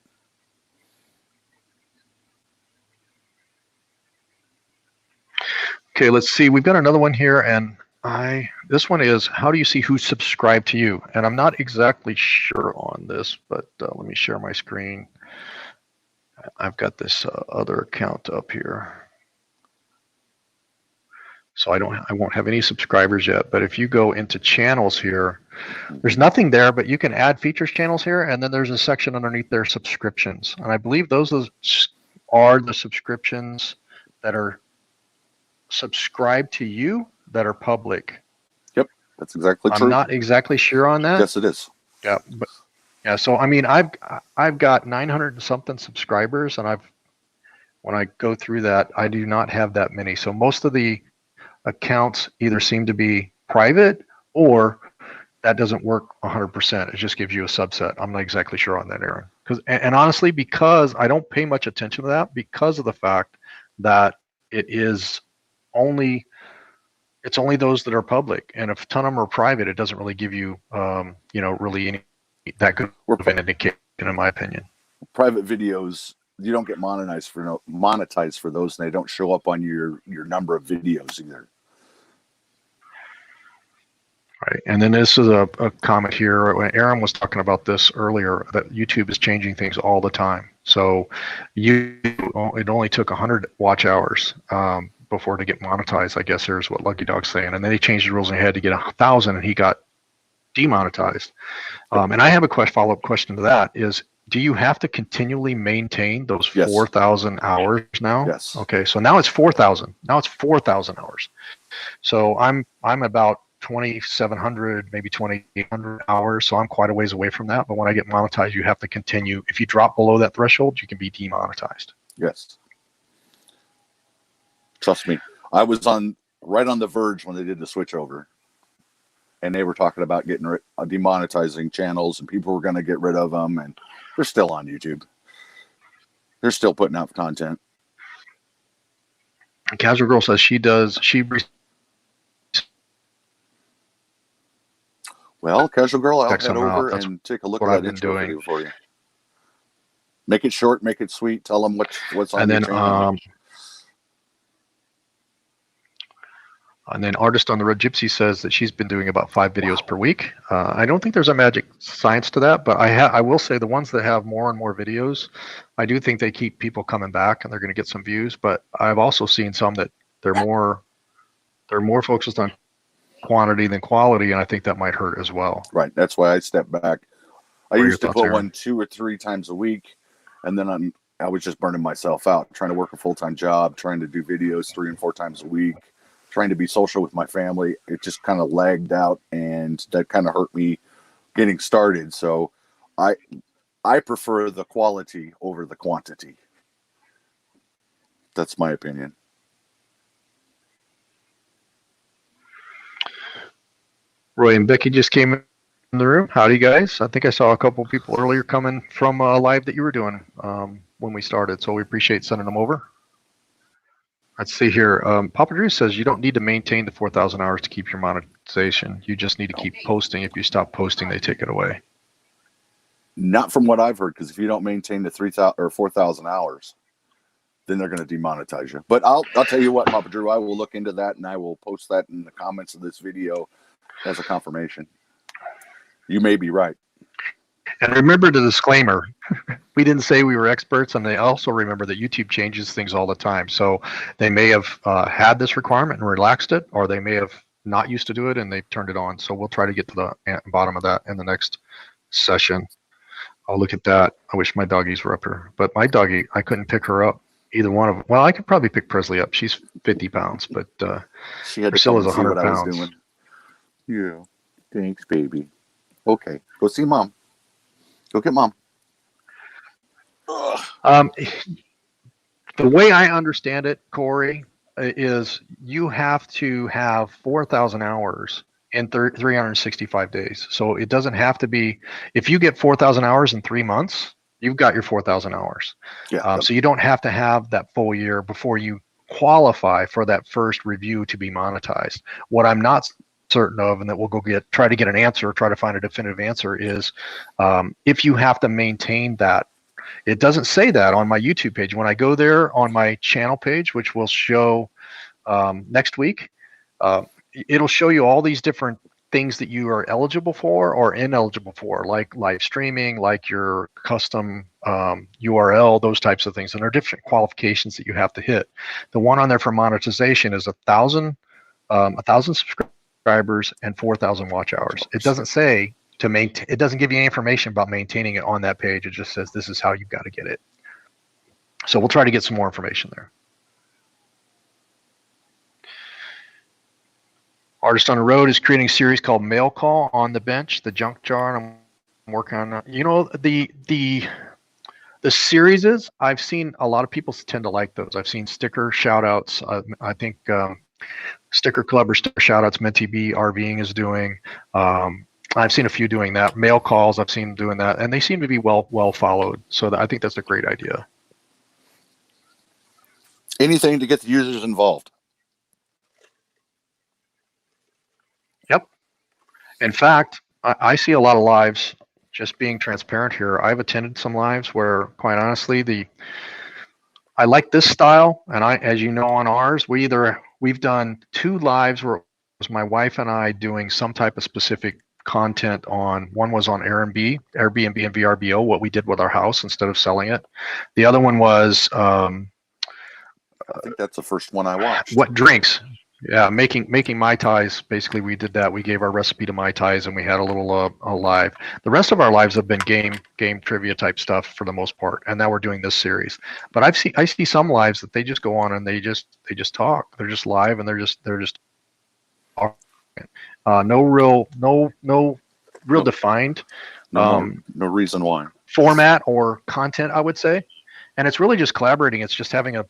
A: Okay, let's see. We've got another one here, and this one is, how do you see who's subscribed to you? And I'm not exactly sure on this, but let me share my screen. I've got this other account up here. So I won't have any subscribers yet, but if you go into channels here, there's nothing there, but you can add features channels here, and then there's a section underneath there, subscriptions. And I believe those are the subscriptions that are subscribed to you that are public.
B: Yep, that's exactly true.
A: I'm not exactly sure on that.
B: Yes, it is.
A: Yeah, but yeah, so I mean, I've got 900 and something subscribers, and when I go through that, I do not have that many. So most of the accounts either seem to be private, or that doesn't work 100%. It just gives you a subset. I'm not exactly sure on that, Aaron. And honestly, because I don't pay much attention to that, because of the fact that it's only those that are public, and if a ton of them are private, it doesn't really give you, really any that good of an indication, in my opinion.
B: Private videos, you don't get monetized for those, and they don't show up on your number of videos either.
A: Right, and then this is a comment here. When Aaron was talking about this earlier, that YouTube is changing things all the time. So it only took 100 watch hours before to get monetized, I guess here's what Lucky Dog's saying. And then he changed the rules in his head to get 1,000, and he got demonetized. And I have a follow-up question to that is, do you have to continually maintain those
B: Yes.
A: 4,000 hours now?
B: Yes.
A: Okay, so now it's 4,000. Now it's 4,000 hours. So I'm about 2,700, maybe 2,800 hours. So I'm quite a ways away from that. But when I get monetized, you have to continue. If you drop below that threshold, you can be demonetized.
B: Yes. Trust me, I was right on the verge when they did the switch over, and they were talking about demonetizing channels, and people were going to get rid of them, and they're still on YouTube. They're still putting out content.
A: Casual Girl says
B: Well, Casual Girl, I'll head over and take a look at that intro video for you. Make it short, make it sweet. Tell them what's on your channel.
A: And then Artist on the Road Gypsy says that she's been doing about 5 videos per week. I don't think there's a magic science to that, but I will say the ones that have more and more videos, I do think they keep people coming back and they're going to get some views. But I've also seen some that they're more focused on quantity than quality, and I think that might hurt as well.
B: Right. That's why I stepped back. I used to put one 2 or 3 times a week, and then I was just burning myself out, trying to work a full-time job, trying to do videos 3 and 4 times a week, trying to be social with my family. It just kind of lagged out, and that kind of hurt me getting started. So I prefer the quality over the quantity. That's my opinion.
A: Roy and Becky just came in the room. Howdy, guys. I think I saw a couple people earlier coming from a live that you were doing when we started, so we appreciate sending them over. Let's see here. Papa Drew says you don't need to maintain the 4,000 hours to keep your monetization. You just need to keep posting. If you stop posting, they take it away.
B: Not from what I've heard, because if you don't maintain the 3,000 or 4,000 hours, then they're going to demonetize you. But I'll tell you what, Papa Drew, I will look into that, and I will post that in the comments of this video as a confirmation. You may be right.
A: And remember the disclaimer. We didn't say we were experts, and they also remember that YouTube changes things all the time. So they may have had this requirement and relaxed it, or they may have not used to do it and they've turned it on. So we'll try to get to the bottom of that in the next session. I'll look at that. I wish my doggies were up here, but my doggie, I couldn't pick her up. Either one of them. Well, I could probably pick Presley up. She's 50 pounds, but Priscilla's 100 pounds.
B: Yeah. Thanks, baby. Okay. Go see Mom. Go get Mom.
A: The way I understand it, Corey, is you have to have 4,000 hours in 365 days. So it doesn't have to be, if you get 4,000 hours in 3 months, you've got your 4,000 hours.
B: Yeah.
A: So you don't have to have that full year before you qualify for that first review to be monetized. What I'm not certain of, and that we'll try to get an answer, try to find a definitive answer, is if you have to maintain that. It doesn't say that on my YouTube page. When I go there on my channel page, which will show next week, it'll show you all these different things that you are eligible for or ineligible for, like live streaming, like your custom URL, those types of things. And there are different qualifications that you have to hit. The one on there for monetization is 1,000 subscribers and 4,000 watch hours. It doesn't say to maintain. It doesn't give you any information about maintaining it on that page. It just says this is how you've got to get it. So we'll try to get some more information there. Artist on the Road is creating a series called Mail Call on the Bench, the Junk Jar, and I'm working on that. You know, the series is, I've seen a lot of people tend to like those. I've seen sticker shout outs. I think Sticker Club or Sticker Shoutouts, MenTB RVing is doing. I've seen a few doing that. Mail calls, I've seen them doing that, and they seem to be well followed. So I think that's a great idea.
B: Anything to get the users involved.
A: Yep. In fact, I see a lot of lives. Just being transparent here, I've attended some lives where, quite honestly, I like this style, and as you know, on ours, we've done 2 lives where it was my wife and I doing some type of specific content on. One was on Airbnb and VRBO, what we did with our house instead of selling it. The other one was
B: I think that's the first one I watched.
A: What drinks? Yeah, making Mai Tais. Basically, we did that. We gave our recipe to Mai Tais, and we had a little a live. The rest of our lives have been game trivia type stuff for the most part, and now we're doing this series. But I see some lives that they just go on and they just talk. They're just live and they're just talking. No real
B: No,
A: defined
B: no reason why.
A: format or content, I would say. And it's really just collaborating. It's just having a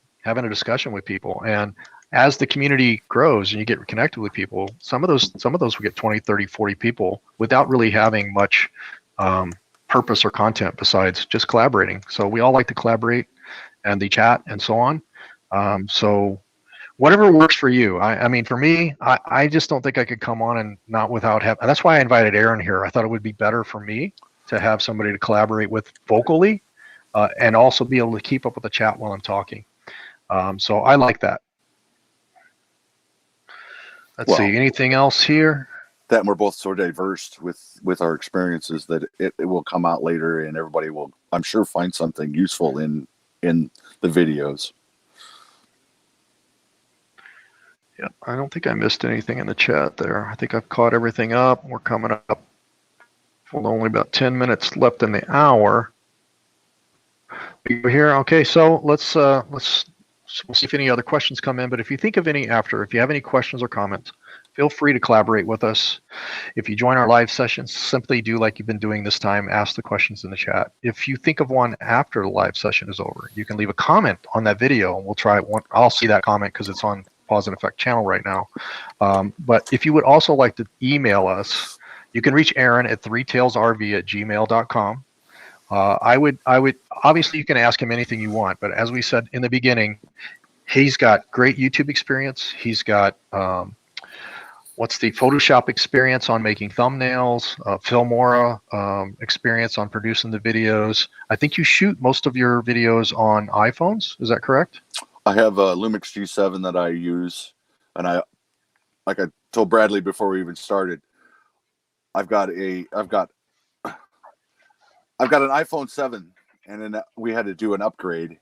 A: discussion with people. And as the community grows and you get connected with people, some of those will get 20, 30, 40 people without really having much purpose or content besides just collaborating. So we all like to collaborate and the chat and so on. So whatever works for you. I mean, for me, I just don't think I could come on and not without having. That's why I invited Aron here. I thought it would be better for me to have somebody to collaborate with vocally, and also be able to keep up with the chat while I'm talking. So I like that. Let's see. Anything else here?
B: That and we're both so diverse with our experiences that it will come out later, and everybody will, I'm sure, find something useful in the videos.
A: Yeah, I don't think I missed anything in the chat there. I think I've caught everything up. We're coming up with only about 10 minutes left in the hour. We're here. Okay, so let's we'll see if any other questions come in. But if you think of any after, if you have any questions or comments, feel free to collaborate with us. If you join our live sessions, simply do like you've been doing this time, ask the questions in the chat. If you think of one after the live session is over, you can leave a comment on that video, and we'll try one. I'll see that comment because it's on Pause and Effect channel right now. But if you would also like to email us, you can reach Aron at threetailsrv@gmail.com. I would obviously you can ask him anything you want, but as we said in the beginning, he's got great YouTube experience. He's got what's the Photoshop experience on making thumbnails, Filmora experience on producing the videos. I think you shoot most of your videos on iPhones. Is that correct?
B: I have a Lumix G7 that I use, and like I told Bradley before we even started, I've got an iPhone 7, and then we had to do an upgrade,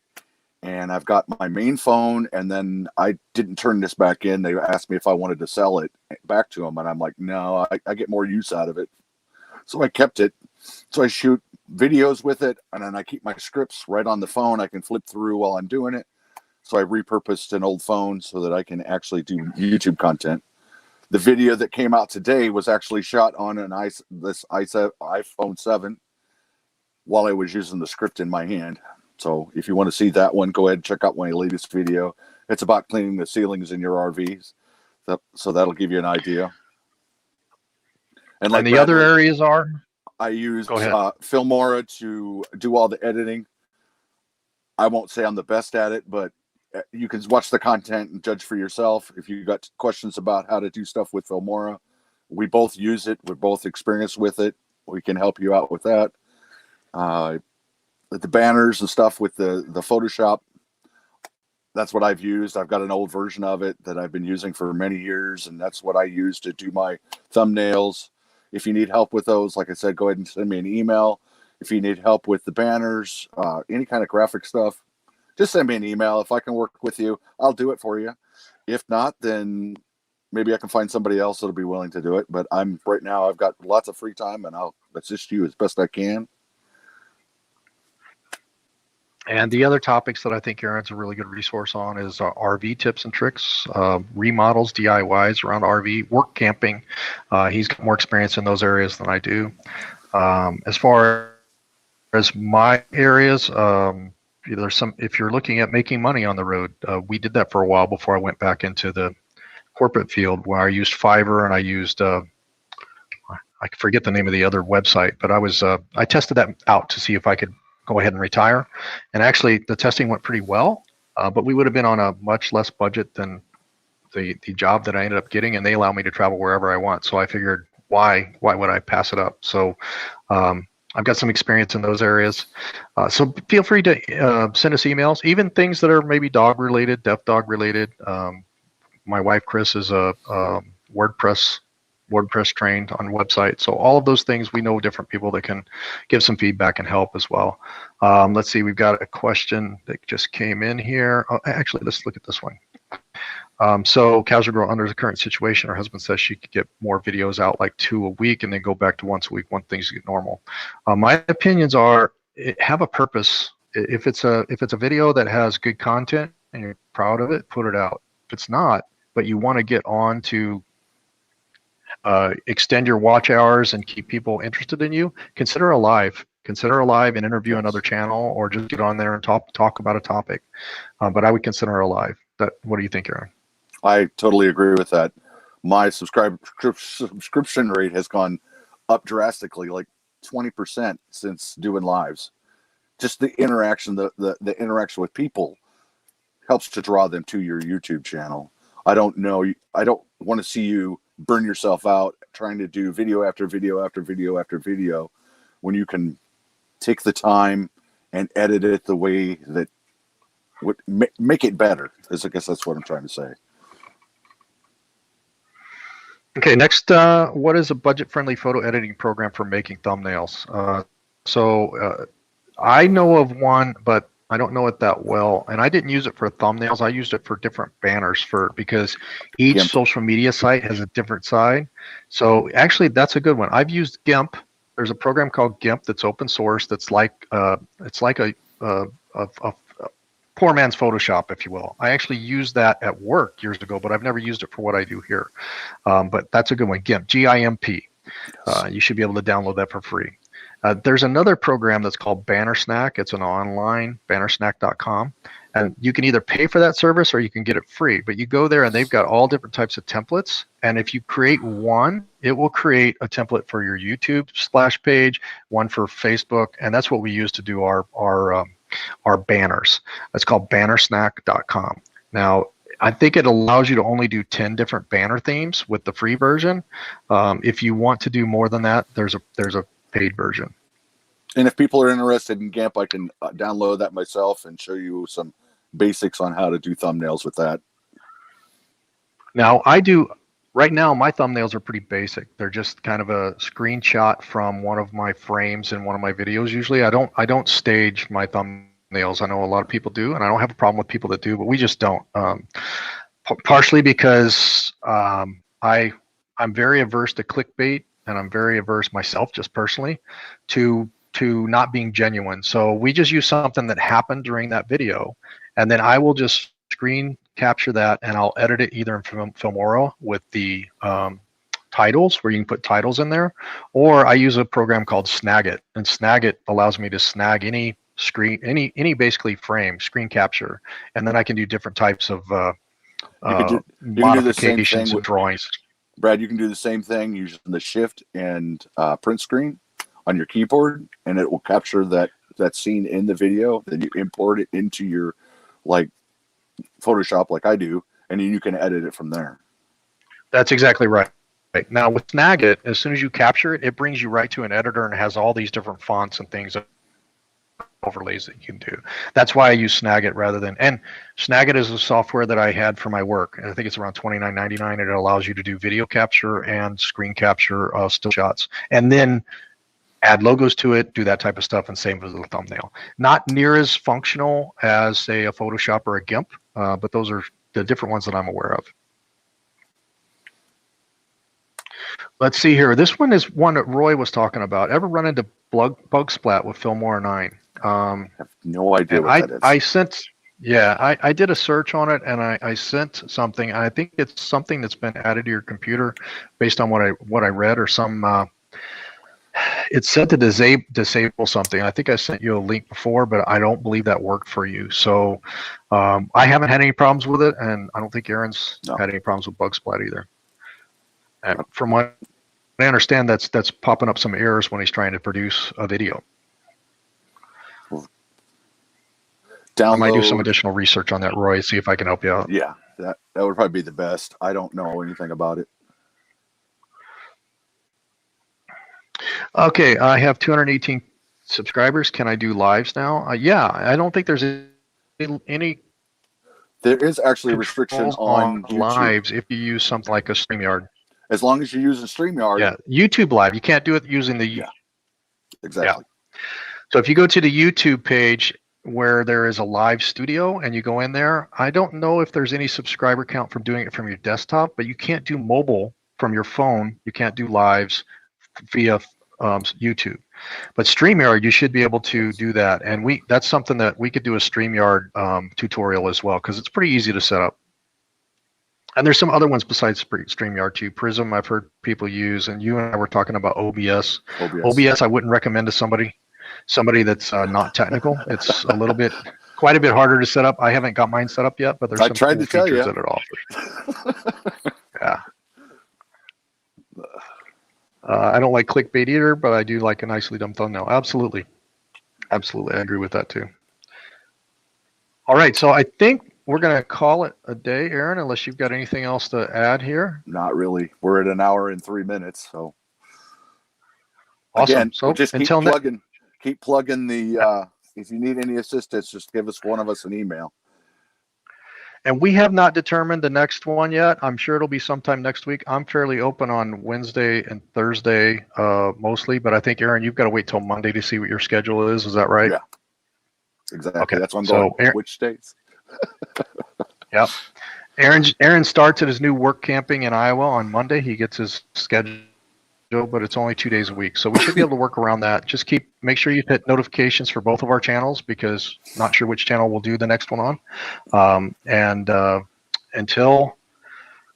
B: and I've got my main phone, and then I didn't turn this back in. They asked me if I wanted to sell it back to them, and I'm like, no, I get more use out of it. So I kept it. So I shoot videos with it, and then I keep my scripts right on the phone. I can flip through while I'm doing it. So I repurposed an old phone so that I can actually do YouTube content. The video that came out today was actually shot on this iPhone 7 while I was using the script in my hand. So if you want to see that one, go ahead and check out my latest video. It's about cleaning the ceilings in your RVs. So that'll give you an idea.
A: And the other areas are?
B: I use Filmora to do all the editing. I won't say I'm the best at it, but you can watch the content and judge for yourself. If you got questions about how to do stuff with Filmora, we both use it. We're both experienced with it. We can help you out with that. The banners and stuff with the Photoshop, that's what I've used. I've got an old version of it that I've been using for many years, and that's what I use to do my thumbnails. If you need help with those, like I said, go ahead and send me an email. If you need help with the banners, any kind of graphic stuff, just send me an email. If I can work with you, I'll do it for you. If not, then maybe I can find somebody else that'll be willing to do it. But right now I've got lots of free time, and I'll assist you as best I can.
A: And the other topics that I think Aron's a really good resource on is RV tips and tricks, remodels, DIYs around RV, work camping. He's got more experience in those areas than I do. As far as my areas, there's some. If you're looking at making money on the road, we did that for a while before I went back into the corporate field, where I used Fiverr and I used I forget the name of the other website, but I tested that out to see if I could go ahead and retire. And actually, the testing went pretty well, but we would have been on a much less budget than the job that I ended up getting, and they allow me to travel wherever I want. So I figured, why would I pass it up? So I've got some experience in those areas. So feel free to send us emails, even things that are maybe dog related, deaf dog related. My wife, Chris, is a WordPress trained on website. So all of those things, we know different people that can give some feedback and help as well. Let's see, we've got a question that just came in here. Oh, actually, let's look at this one. So Casual Girl, under the current situation, her husband says she could get more videos out, like 2 a week, and then go back to once a week when things get normal. My opinions are, have a purpose. If it's a video that has good content and you're proud of it, put it out. If it's not, but you want to get on to extend your watch hours and keep people interested in you, consider a live. Consider a live and interview another channel, or just get on there and talk about a topic. But I would consider a live. What do you think, Aaron?
B: I totally agree with that. My subscription rate has gone up drastically, like 20% since doing lives. Just the interaction, the interaction with people helps to draw them to your YouTube channel. I don't want to see you burn yourself out trying to do video after video after video after video when you can take the time and edit it the way that would make it better. I guess that's what I'm trying to say.
A: Okay, next, what is a budget-friendly photo editing program for making thumbnails? I know of one, but I don't know it that well, and I didn't use it for thumbnails. I used it for different banners because each social media site has a different side. So actually, that's a good one. I've used GIMP. There's a program called GIMP that's open source. That's like a poor man's Photoshop, if you will. I actually used that at work years ago, but I've never used it for what I do here. But that's a good one, GIMP, G-I-M-P. You should be able to download that for free. There's another program that's called Bannersnack. It's an online, bannersnack.com. And you can either pay for that service or you can get it free. But you go there and they've got all different types of templates. And if you create one, it will create a template for your YouTube splash page, one for Facebook. And that's what we use to do our banners. It's called bannersnack.com. Now, I think it allows you to only do 10 different banner themes with the free version. If you want to do more than that, there's a paid version.
B: And if people are interested in GIMP, I can download that myself and show you some basics on how to do thumbnails with that.
A: Now, right now, my thumbnails are pretty basic. They're just kind of a screenshot from one of my frames in one of my videos. Usually, I don't stage my thumbnails. I know a lot of people do, and I don't have a problem with people that do, but we just don't. Partially because I'm very averse to clickbait, and I'm very averse myself, just personally, to not being genuine. So we just use something that happened during that video, and then I will just screen capture that, and I'll edit it either in Filmora with the titles, where you can put titles in there, or I use a program called Snagit, and Snagit allows me to snag any screen, any basically frame, screen capture, and then I can do different types of modifications and drawings.
B: Brad, you can do the same thing using the Shift and print screen on your keyboard, and it will capture that scene in the video. Then you import it into your Photoshop, like I do, and then you can edit it from there.
A: That's exactly right. Now with Snagit, as soon as you capture it, it brings you right to an editor and has all these different fonts and things, overlays that you can do. That's why I use Snagit and Snagit is a software that I had for my work, and I think it's around $29.99, and it allows you to do video capture and screen capture still shots, and then add logos to it, do that type of stuff, and same with the thumbnail. Not near as functional as, say, a Photoshop or a GIMP, but those are the different ones that I'm aware of. Let's see here. This one is one that Roy was talking about. Ever run into bug splat with Filmora 9?
B: I have no idea what that is.
A: I did a search on it, and I sent something. I think it's something that's been added to your computer based on what I read, or some. It said to disable something. I think I sent you a link before, but I don't believe that worked for you. So I haven't had any problems with it, and I don't think Aaron's had any problems with bug splat either. And from what I understand, that's popping up some errors when he's trying to produce a video. I might do some additional research on that, Roy, see if I can help you out.
B: Yeah, that would probably be the best. I don't know anything about it.
A: Okay, I have 218 subscribers. Can I do lives now? Yeah, I don't think there's any.
B: There is actually a restriction on
A: lives if you use something like a StreamYard.
B: As long as you're using StreamYard.
A: Yeah, YouTube Live. You can't do it using the.
B: Yeah, exactly.
A: Yeah. So if you go to the YouTube page, where there is a live studio and you go in there. I don't know if there's any subscriber count from doing it from your desktop, but you can't do mobile from your phone. You can't do lives via YouTube. But StreamYard, you should be able to do that. And that's something that we could do a StreamYard tutorial as well, because it's pretty easy to set up. And there's some other ones besides StreamYard too. Prism, I've heard people use, and you and I were talking about OBS. OBS I wouldn't recommend to somebody that's not technical. It's quite a bit harder to set up. I haven't got mine set up yet, but there's some cool features that it offers. Yeah. I don't like clickbait either, but I do like a nicely done thumbnail. Absolutely. Absolutely. I agree with that too. All right. So I think we're going to call it a day, Aaron, unless you've got anything else to add here.
B: Not really. We're at an hour and 3 minutes. So
A: awesome.
B: Again,
A: so
B: just keep plugging the, if you need any assistance, just give one of us an email.
A: And we have not determined the next one yet. I'm sure it'll be sometime next week. I'm fairly open on Wednesday and Thursday mostly, but I think, Aaron, you've got to wait till Monday to see what your schedule is. Is that right?
B: Yeah, exactly. Okay. That's what I'm going.
A: Aaron,
B: which states?
A: Yep. Aaron starts at his new work camping in Iowa on Monday. He gets his schedule, but it's only 2 days a week. So we should be able to work around that. Just make sure you hit notifications for both of our channels, because not sure which channel we'll do the next one on. Until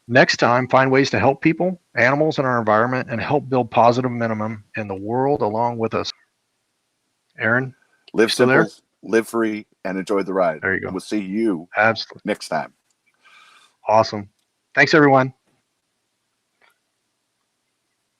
A: next time, find ways to help people, animals, and our environment, and help build positive minimum in the world along with us. Aaron?
B: Live simple, live free, and enjoy the ride.
A: There you go.
B: We'll see you
A: absolutely
B: next time.
A: Awesome. Thanks, everyone.